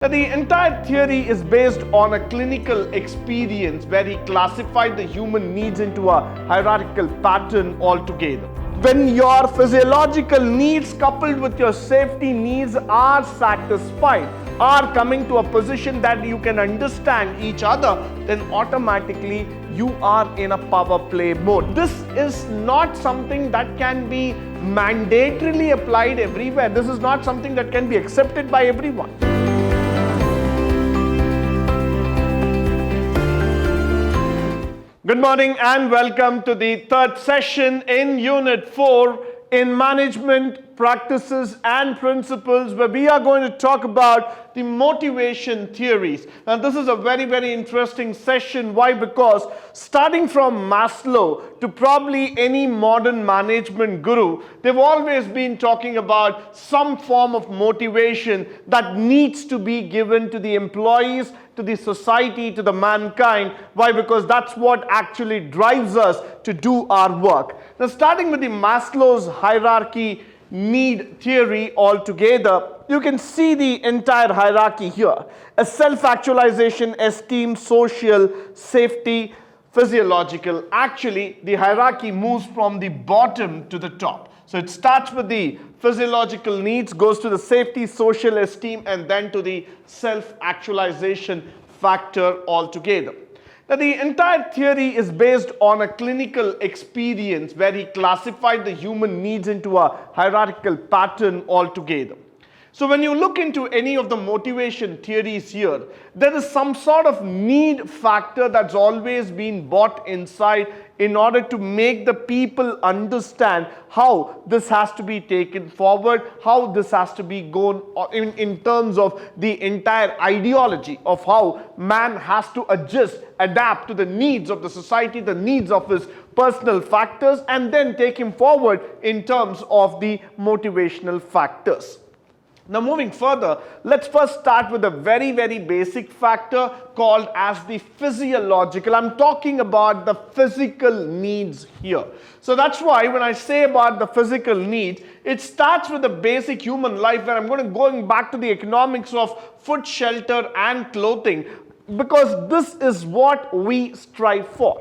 Now, the entire theory is based on a clinical experience where he classified the human needs into a hierarchical pattern altogether. When your physiological needs coupled with your safety needs are satisfied, are coming to a position that you can understand each other, then automatically you are in a power play mode. This is not something that can be mandatorily applied everywhere. This is not something that can be accepted by everyone. Good morning and welcome to the third session in Unit 4 in Management Practices and Principles, where we are going to talk about the motivation theories. Now, this is a very interesting session. Why? Because starting from Maslow to probably any modern management guru, they've always been talking about some form of motivation that needs to be given to the employees, to the society, to the mankind. Why? Because that's what actually drives us to do our work. Now, starting with the Maslow's hierarchy need theory altogether, you can see the entire hierarchy here. A self-actualization, esteem, social, safety, physiological. Actually, the hierarchy moves from the bottom to the top. So it starts with the physiological needs, goes to the safety, social, esteem, and then to the self-actualization factor altogether. Now, the entire theory is based on a clinical experience where he classified the human needs into a hierarchical pattern altogether. So when you look into any of the motivation theories here, there is some sort of need factor that's always been brought inside in order to make the people understand how this has to be taken forward, how this has to be gone in terms of the entire ideology of how man has to adjust, adapt to the needs of the society, the needs of his personal factors, and then take him forward in terms of the motivational factors. Now, moving further, let's first start with a very basic factor called as the physiological. I'm talking about the physical needs here. So that's why when I say about the physical needs, it starts with the basic human life, where I'm going back to the economics of food, shelter and clothing, because this is what we strive for.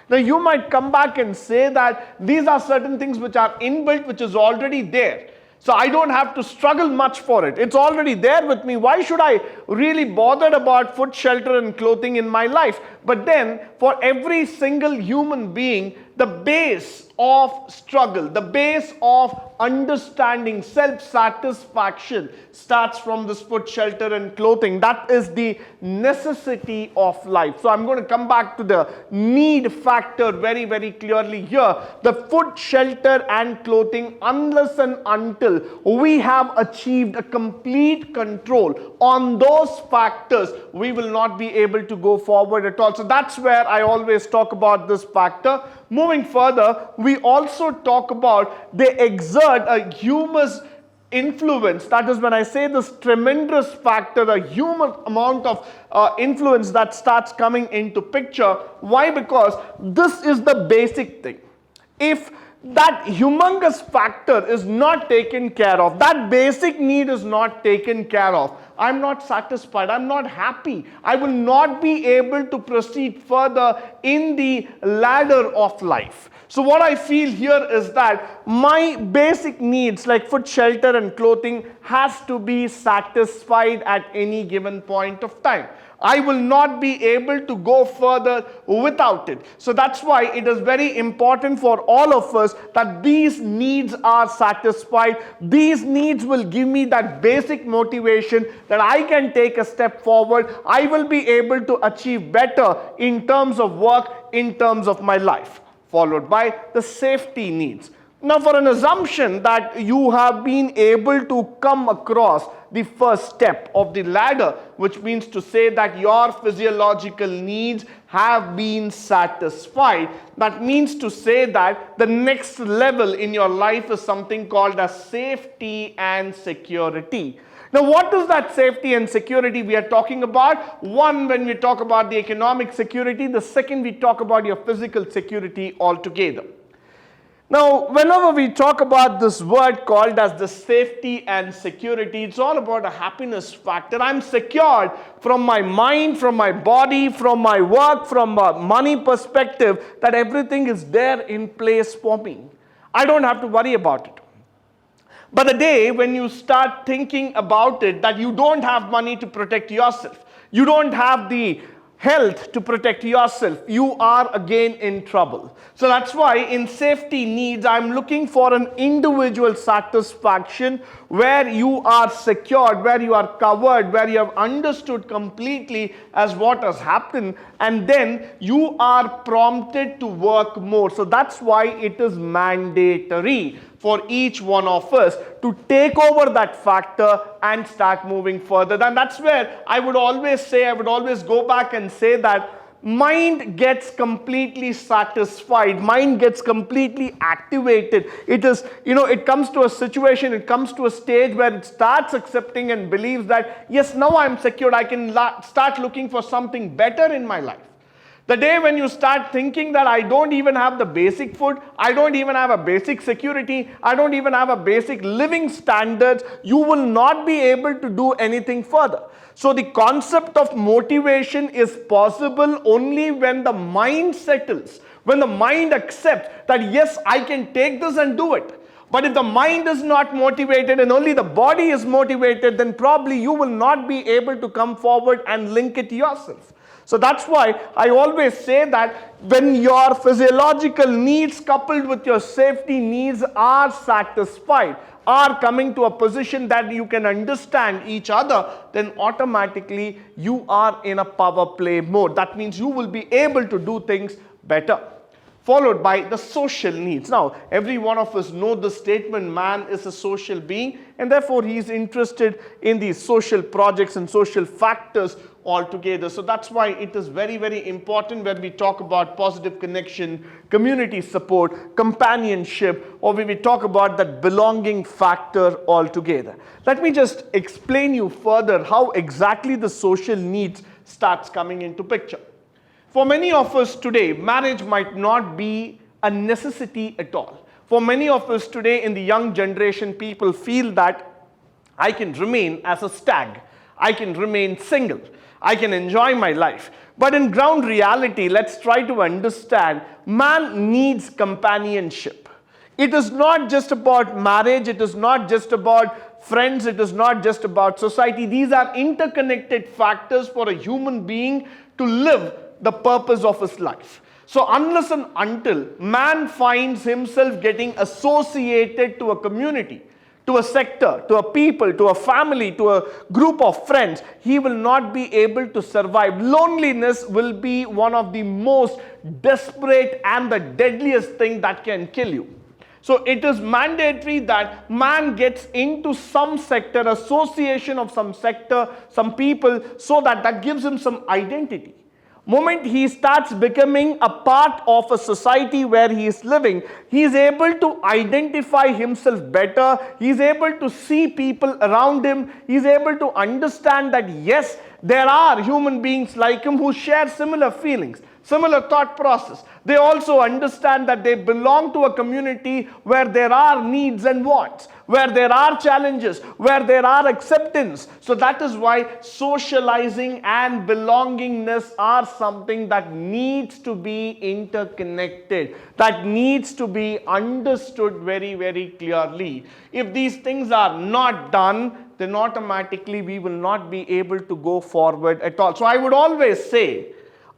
Now, you might come back and say that these are certain things which are inbuilt, which is already there. So I don't have to struggle much for it. It's already there with me. Why should I really bother about food, shelter and clothing in my life? But then for every single human being, the base of struggle, the base of understanding, self-satisfaction starts from this food, shelter and clothing. That is the necessity of life. So I'm going to come back to the need factor very clearly here. The food, shelter and clothing, unless and until we have achieved a complete control on those factors, we will not be able to go forward at all. So that's where I always talk about this factor. Moving further, we also talk about they exert a humus influence. That is, when I say this tremendous factor, a human amount of influence that starts coming into picture. Why? Because this is the basic thing. If that humongous factor is not taken care of, that basic need is not taken care of, I'm not satisfied, I'm not happy, I will not be able to proceed further in the ladder of life. So what I feel here is that my basic needs like food, shelter and clothing has to be satisfied at any given point of time. I will not be able to go further without it. So that's why it is very important for all of us that these needs are satisfied. These needs will give me that basic motivation that I can take a step forward. I will be able to achieve better in terms of work, in terms of my life. Followed by the safety needs. Now, for an assumption that you have been able to come across the first step of the ladder, which means to say that your physiological needs have been satisfied, that means to say that the next level in your life is something called as safety and security. Now, what is that safety and security we are talking about? One, when we talk about the economic security. The second, we talk about your physical security altogether. Now, whenever we talk about this word called as the safety and security, it's all about a happiness factor. I'm secured from my mind, from my body, from my work, from a money perspective, that everything is there in place for me. I don't have to worry about it. But the day when you start thinking about it, that you don't have money to protect yourself, you don't have the health to protect yourself, you are again in trouble. So that's why in safety needs, I'm looking for an individual satisfaction where you are secured, where you are covered, where you have understood completely as what has happened, and then you are prompted to work more. So that's why it is mandatory for each one of us to take over that factor and start moving further. And that's where I would always go back and say that mind gets completely satisfied, mind gets completely activated. It is, it comes to a situation, it comes to a stage where it starts accepting and believes that, yes, now I'm secured, I can start looking for something better in my life. The day when you start thinking that I don't even have the basic food, I don't even have a basic security, I don't even have a basic living standards, you will not be able to do anything further. So the concept of motivation is possible only when the mind settles, when the mind accepts that yes, I can take this and do it. But if the mind is not motivated and only the body is motivated, then probably you will not be able to come forward and link it yourself. So that's why I always say that when your physiological needs coupled with your safety needs are satisfied, are coming to a position that you can understand each other, then automatically you are in a power play mode. That means you will be able to do things better. Followed by the social needs. Now, every one of us know the statement, man is a social being, and therefore he is interested in these social projects and social factors altogether. So that's why it is very, very important when we talk about positive connection, community support, companionship, or when we talk about that belonging factor altogether. Let me just explain you further how exactly the social needs starts coming into picture. For many of us today, marriage might not be a necessity at all. For many of us today in the young generation, people feel that I can remain as a stag, I can remain single, I can enjoy my life. But in ground reality, let's try to understand, man needs companionship. It is not just about marriage, it is not just about friends, it is not just about society. These are interconnected factors for a human being to live the purpose of his life. So unless and until man finds himself getting associated to a community, to a sector, to a people, to a family, to a group of friends, he will not be able to survive. Loneliness will be one of the most desperate and the deadliest thing that can kill you. So it is mandatory that man gets into some sector, association of some sector, some people, so that gives him some identity. Moment he starts becoming a part of a society where he is living, he is able to identify himself better, he is able to see people around him, he is able to understand that yes, there are human beings like him who share similar feelings, similar thought process. They also understand that they belong to a community where there are needs and wants, where there are challenges, where there are acceptance. So that is why socializing and belongingness are something that needs to be interconnected, that needs to be understood very, very clearly. If these things are not done, then automatically we will not be able to go forward at all. So I would always say,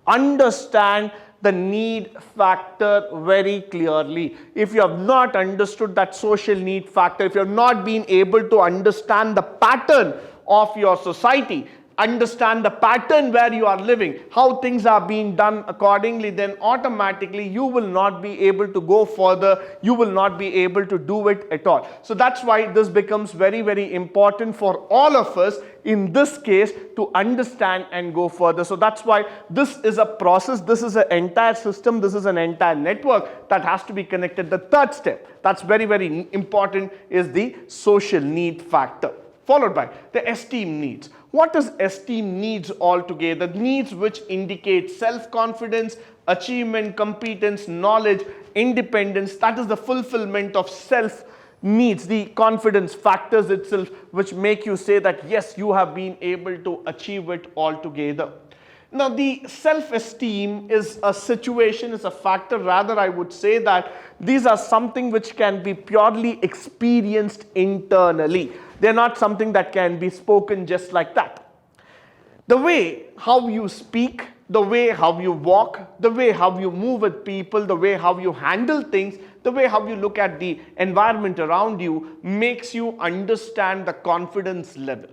understand the need factor very clearly. If you have not understood that social need factor, if you have not been able to understand the pattern of your society, understand the pattern where you are living, how things are being done accordingly, then automatically you will not be able to go further, you will not be able to do it at all. So that's why this becomes very, very important for all of us in this case to understand and go further. So that's why this is a process, this is an entire system, this is an entire network that has to be connected. The third step that's very, very important is the social need factor, followed by the esteem needs. What is esteem needs altogether? Needs which indicate self-confidence, achievement, competence, knowledge, independence. That is the fulfillment of self needs, the confidence factors itself, which make you say that yes, you have been able to achieve it altogether. Now, the self-esteem is a situation, is a factor. Rather, I would say that these are something which can be purely experienced internally. They're not something that can be spoken just like that. The way how you speak, the way how you walk, the way how you move with people, the way how you handle things, the way how you look at the environment around you makes you understand the confidence level.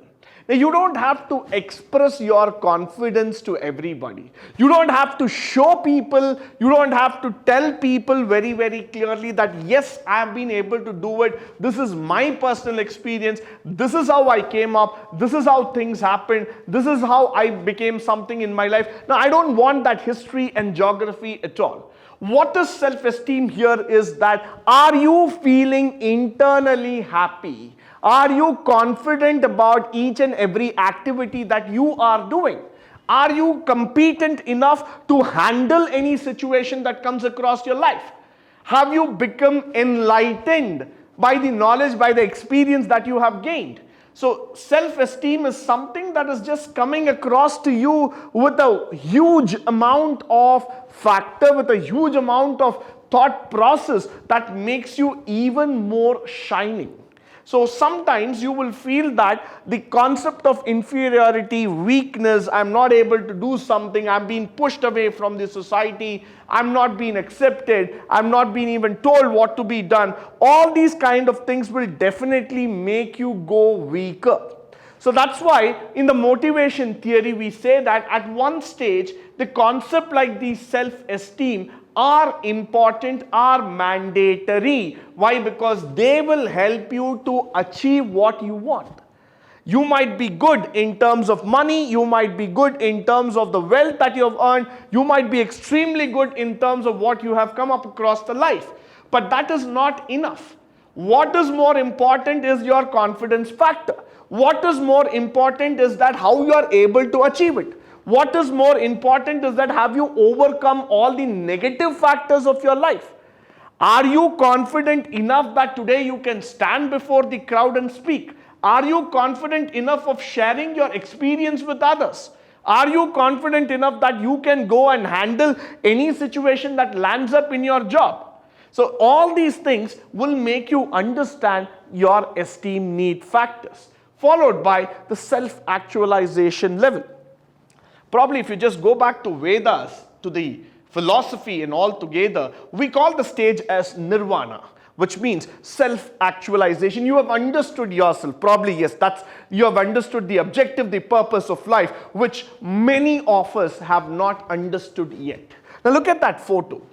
Now, you don't have to express your confidence to everybody. You don't have to show people, you don't have to tell people very, very clearly that yes, I have been able to do it. This is my personal experience. This is how I came up. This is how things happened. This is how I became something in my life. Now, I don't want that history and geography at all. What is self-esteem here is that, are you feeling internally happy? Are you confident about each and every activity that you are doing? Are you competent enough to handle any situation that comes across your life? Have you become enlightened by the knowledge, by the experience that you have gained? So self-esteem is something that is just coming across to you with a huge amount of factor, with a huge amount of thought process that makes you even more shining. So sometimes you will feel that the concept of inferiority, weakness, I'm not able to do something, I'm being pushed away from the society, I'm not being accepted, I'm not being even told what to be done. All these kind of things will definitely make you go weaker. So that's why in the motivation theory we say that at one stage the concept like the self-esteem are important, are mandatory. Why? Because they will help you to achieve what you want. You might be good in terms of money, you might be good in terms of the wealth that you have earned, you might be extremely good in terms of what you have come up across the life. But that is not enough. What is more important is your confidence factor. What is more important is that how you are able to achieve it. What is more important is that have you overcome all the negative factors of your life? Are you confident enough that today you can stand before the crowd and speak? Are you confident enough of sharing your experience with others? Are you confident enough that you can go and handle any situation that lands up in your job? So all these things will make you understand your esteem need factors, followed by the self-actualization level. Probably if you just go back to Vedas, to the philosophy and all together, we call the stage as nirvana, which means self-actualization. You have understood yourself. Probably, yes, you have understood the objective, the purpose of life, which many of us have not understood yet. Now look at that photo.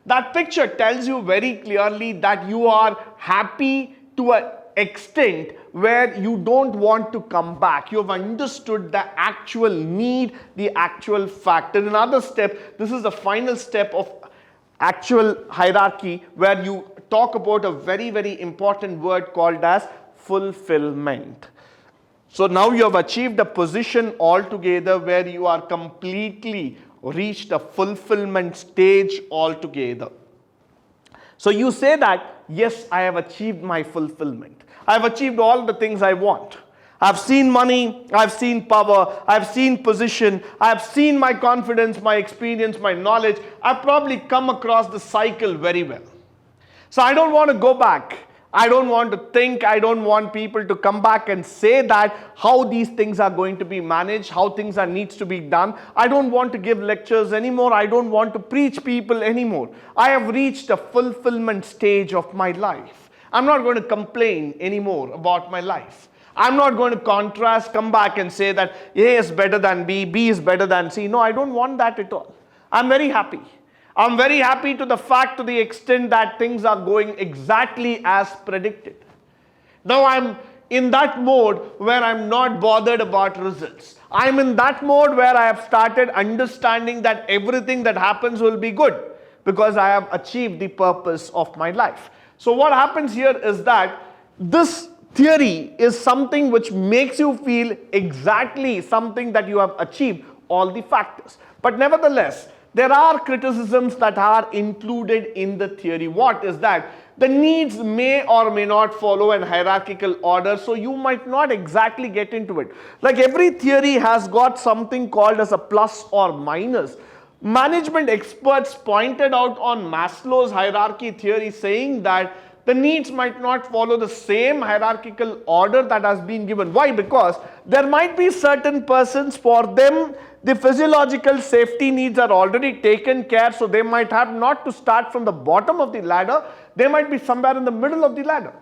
That picture tells you very clearly that you are happy to an extent where you don't want to come back. You have understood the actual need, the actual factor. Another step, this is the final step of actual hierarchy, where you talk about a very, very important word called as fulfillment. So now you have achieved a position altogether where you are completely reached a fulfillment stage altogether. So you say that, yes, I have achieved my fulfillment. I have achieved all the things I want. I've seen money, I've seen power, I've seen position, I've seen my confidence, my experience, my knowledge. I've probably come across the cycle very well. So I don't want to go back. I don't want to think, I don't want people to come back and say that how these things are going to be managed, how things are needs to be done. I don't want to give lectures anymore. I don't want to preach people anymore. I have reached a fulfillment stage of my life. I'm not going to complain anymore about my life. I'm not going to contrast, come back and say that A is better than B, B is better than C. No, I don't want that at all. I'm very happy. I'm very happy to the fact, to the extent that things are going exactly as predicted. Now I'm in that mode where I'm not bothered about results. I'm in that mode where I have started understanding that everything that happens will be good because I have achieved the purpose of my life. So what happens here is that this Theory is something which makes you feel exactly something that you have achieved all the factors. But nevertheless, there are criticisms that are included in the theory. What is that? The needs may or may not follow an hierarchical order, so you might not exactly get into it. Like every theory has got something called as a plus or minus. Management experts pointed out on Maslow's hierarchy theory, saying that the needs might not follow the same hierarchical order that has been given. Why? Because there might be certain persons, for them the physiological safety needs are already taken care, so they might have not to start from the bottom of the ladder, they might be somewhere in the middle of the ladder.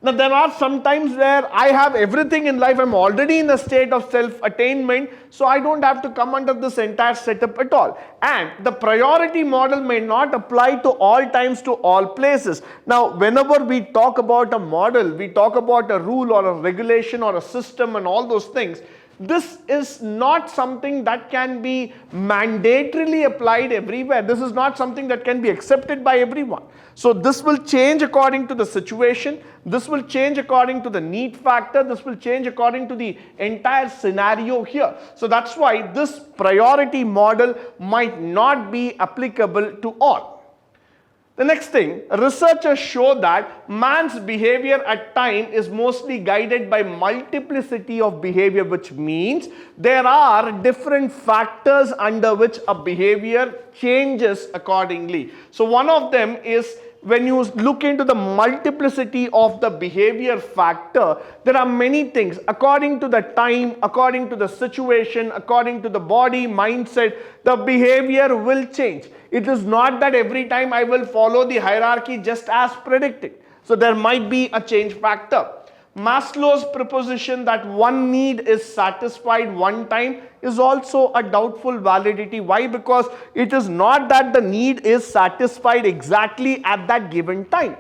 Now there are some times where I have everything in life, I'm already in a state of self-attainment, so I don't have to come under this entire setup at all. And the priority model may not apply to all times, to all places. Now whenever we talk about a model, we talk about a rule or a regulation or a system and all those things. This is not something that can be mandatorily applied everywhere. This is not something that can be accepted by everyone. So this will change according to the situation. This will change according to the need factor. This will change according to the entire scenario here. So that's why this priority model might not be applicable to all. The next thing, researchers show that man's behavior at time is mostly guided by multiplicity of behavior, which means there are different factors under which a behavior changes accordingly. So one of them is, when you look into the multiplicity of the behavior factor, there are many things. According to the time, according to the situation, according to the body, mindset, the behavior will change. It is not that every time I will follow the hierarchy just as predicted. So there might be a change factor. Maslow's proposition that one need is satisfied one time is also a doubtful validity. Why? Because it is not that the need is satisfied exactly at that given time.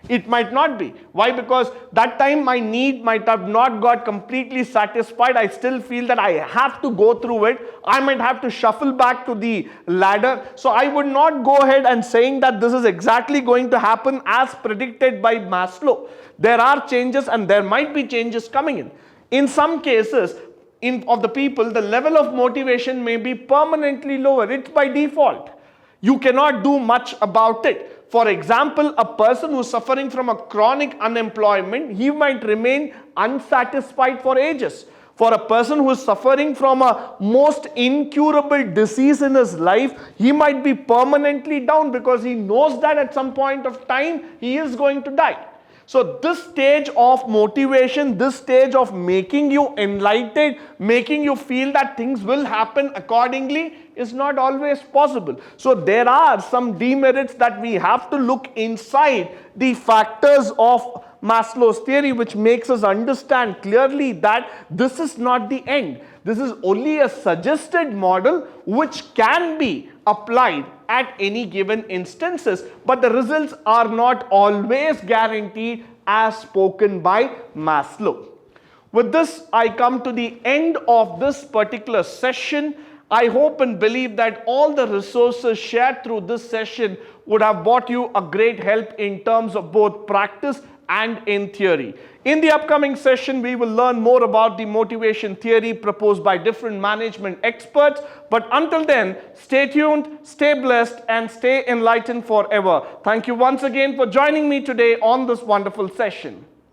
It might not be. Why? Because that time my need might have not got completely satisfied. I still feel that I have to go through it. I might have to shuffle back to the ladder. So I would not go ahead and saying that this is exactly going to happen as predicted by Maslow. There are changes and there might be changes coming in. In some cases, of the people, the level of motivation may be permanently lower. It's by default. You cannot do much about it. For example, a person who is suffering from a chronic unemployment, he might remain unsatisfied for ages. For a person who is suffering from a most incurable disease in his life, he might be permanently down because he knows that at some point of time he is going to die. So this stage of motivation, this stage of making you enlightened, making you feel that things will happen accordingly is not always possible. So there are some demerits that we have to look inside the factors of Maslow's theory, which makes us understand clearly that this is not the end. This is only a suggested model which can be applied at any given instances, but the results are not always guaranteed as spoken by Maslow. With this, I come to the end of this particular session. I hope and believe that all the resources shared through this session would have brought you a great help in terms of both practice and in theory. In the upcoming session, we will learn more about the motivation theory proposed by different management experts. But until then, stay tuned, stay blessed, and stay enlightened forever. Thank you once again for joining me today on this wonderful session.